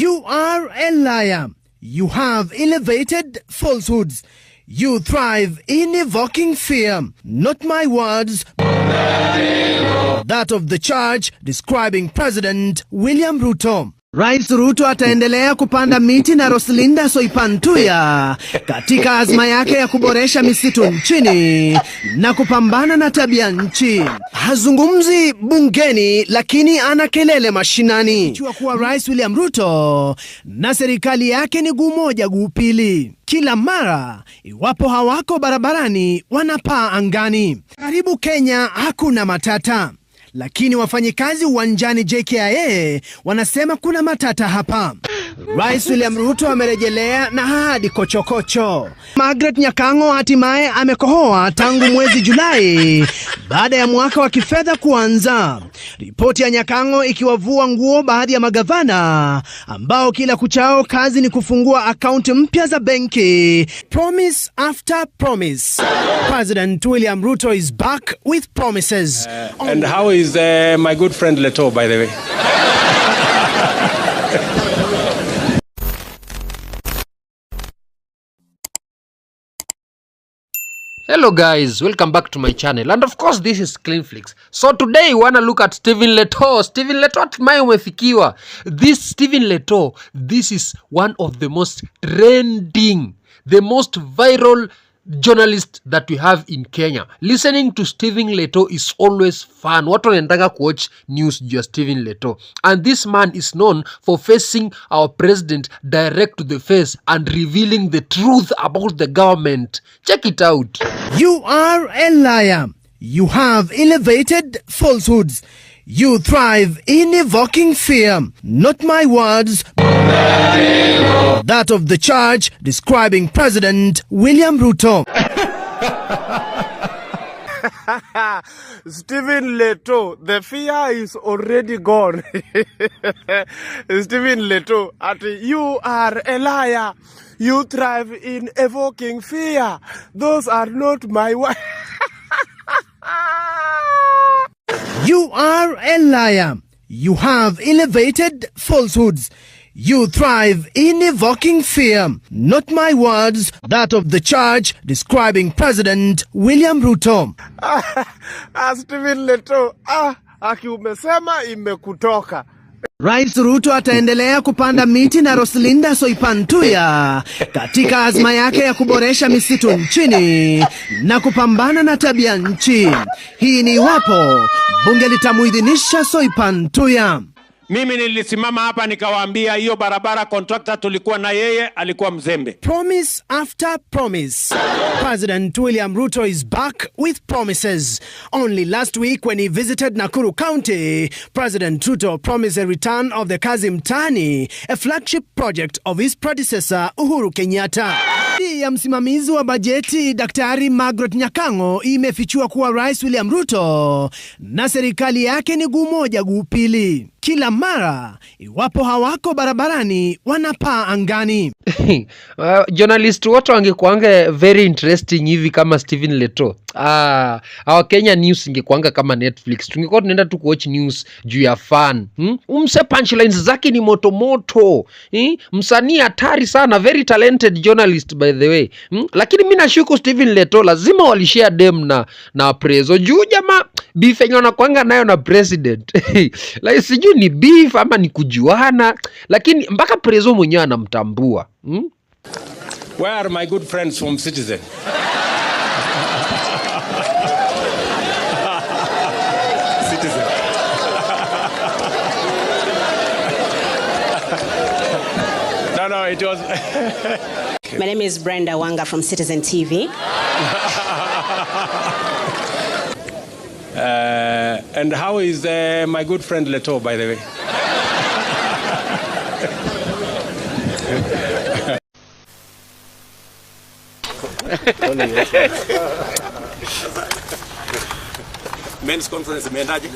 You are a liar. You have elevated falsehoods. You thrive in evoking fear. Not my words, that of the charge describing President William Ruto. Rais Ruto ataendelea kupanda miti na Roslinda Soipantuya katika azma yake ya kuboresha misitu nchini na kupambana na tabia nchi. Hazungumzi bungeni lakini ana kelele mashinani. Chua kuwa Rais William Ruto na serikali yake ni guu moja guu pili. Kila mara iwapo hawako barabarani wanapaa angani. Karibu Kenya hakuna matata. Lakini wafanyikazi uwanjani JKIA wanasema kuna matata hapa. Rais William Ruto amerejelea na ahadi kochokocho. Margaret Nyakango hatimaye amekohoa tangu mwezi Julai baada ya mwaka wa kifedha kuanza. Ripoti ya Nyakango ikiwavua nguo baadhi ya magavana ambao kila kuchao kazi ni kufungua akaunti mpya za benki. Promise after promise. President William Ruto is back with promises. And how is my good friend Leto, by the way? Hello guys, welcome back to my channel, and of course this is Cleanflix. So today we wanna look at Stephen Leto. Stephen Leto hatimaye umefikiwa. This Stephen Leto, this is one of the most trending, the most viral journalist that we have in Kenya. Listening to Stephen Leto is always fun. Watu wanaendaga kuwatch news juu ya Stephen Leto. And this man is known for facing our president direct to the face and revealing the truth about the government. Check it out. You are a liar. You have elevated falsehoods. You thrive in evoking fear. Not my words, that of the charge describing President William Ruto. Stephen Leto, the fear is already gone. Stephen Leto, you are a liar. You thrive in evoking fear. Those are not my words. You are a liar. You have elevated falsehoods. You thrive in evoking fear. Not my words, that of the charge describing President William Ruto. Stephen Leto, aki umesema imekutoka. Rais Ruto ataendelea kupanda miti na Roslinda Soipantuya katika azma yake ya kuboresha misitu nchini na kupambana na tabia nchi. Hii ni iwapo bunge litamuidhinisha Soipantuya. Mimi nilisimama hapa nikawaambia hiyo barabara contractor tulikuwa na yeye alikuwa mzembe. Promise after promise. President William Ruto is back with promises. Only last week when he visited Nakuru County, President Ruto promised a return of the Kazi Mtaani, a flagship project of his predecessor Uhuru Kenyatta. Ya msimamizi wa bajeti Daktari Margaret Nyakango imefichua kuwa Rais William Ruto na serikali yake ni guu moja guu pili. Kila mara iwapo hawako barabarani wanapaa angani. Journalist wote wangekuanga very interesting hivi kama Stephen Leto. Our Kenya news ingekuanga kama Netflix. Tungekuwa tunaenda tu kuwatch news juu ya fun. Umse punchlines zake ni moto moto. Msanii hatari sana, very talented journalist by the way. Lakini mimi nashuku Stephen Leto lazima walishare dem na prezo. Juu jamaa beef yenye wanakuanga nayo na president. Like sijui ni beef ama ni kujuana, lakini mpaka prezo mwenyewe anamtambua. Where are my good friends from Citizen? Citizen. No, it was... My name is Brenda Wanga from Citizen TV. And how is my good friend Leto, by the way? Men's conference imeendaje?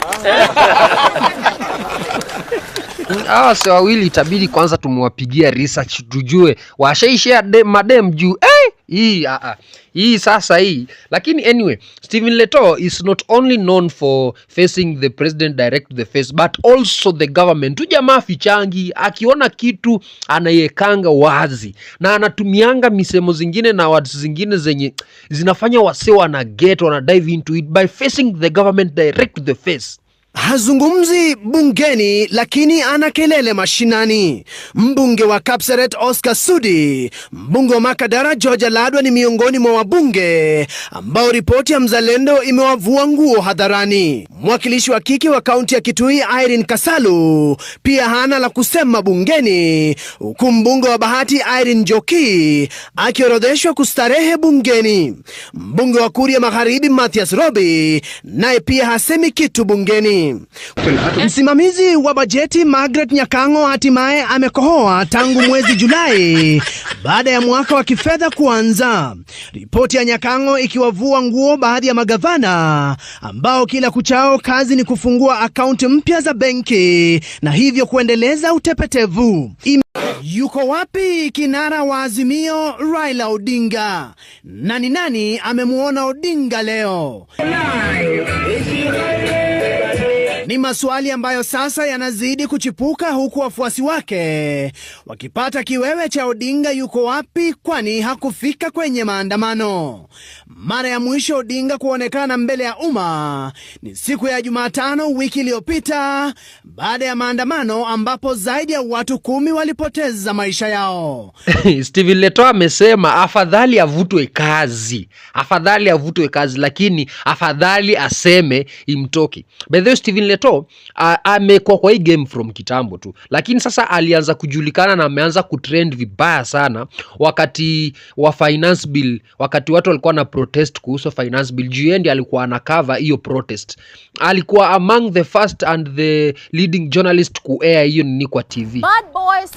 So wawili itabidi kwanza tumwapigia research tujue washaishia madem juu Hii sasa hii. Lakini anyway, Stephen Letoo is not only known for facing the president direct to the face, but also the government. Tu jamaa fichangi, akiona kitu anayekanga wazi, na anatumianga misemo zingine na words zingine zenye zinafanya wase wana dive into it by facing the government direct to the face. Hazungumzi bungeni lakini ana kelele mashinani. Mbunge wa Kapseret Oscar Sudi, mbunge wa Makadara George Ladwa ni miongoni mwa wabunge ambao ripoti ya Mzalendo imewavua nguo hadharani. Mwakilishi wa kike wa kaunti ya Kitui Irene Kasalu pia hana la kusema bungeni, huku mbunge wa Bahati Irene Njoki akiorodheshwa kustarehe bungeni. Mbunge wa Kuria Magharibi Mathias Robi naye pia hasemi kitu bungeni. Msimamizi wa bajeti Margaret Nyakango hatimaye amekohoa tangu mwezi Julai baada ya mwaka wa kifedha kuanza. Ripoti ya Nyakango ikiwavua nguo baadhi ya magavana ambao kila kuchao kazi ni kufungua akaunti mpya za benki na hivyo kuendeleza utepetevu. Yuko wapi kinara wa Azimio Raila Odinga? Nani amemuona Odinga leo? Ni maswali ambayo sasa yanazidi kuchipuka, huku wafuasi wake wakipata kiwewe cha Odinga yuko wapi, kwani hakufika kwenye maandamano. Mara ya mwisho Odinga kuonekana mbele ya umma ni siku ya Jumatano wiki iliyopita baada ya maandamano ambapo zaidi ya watu 10 walipoteza maisha yao. Stephen Letoo amesema afadhali avutwe kazi, lakini afadhali aseme imtoki. By the way, Stephen Letoo amekuwa kwa hii game from kitambo tu, lakini sasa alianza kujulikana na ameanza kutrend vibaya sana wakati wa finance bill, wakati watu walikuwa na protest kuhusu finance bill. GND alikuwa anakava hiyo protest, alikuwa among the first and the leading journalist ku air hiyo ni kwa TV. Bad boys,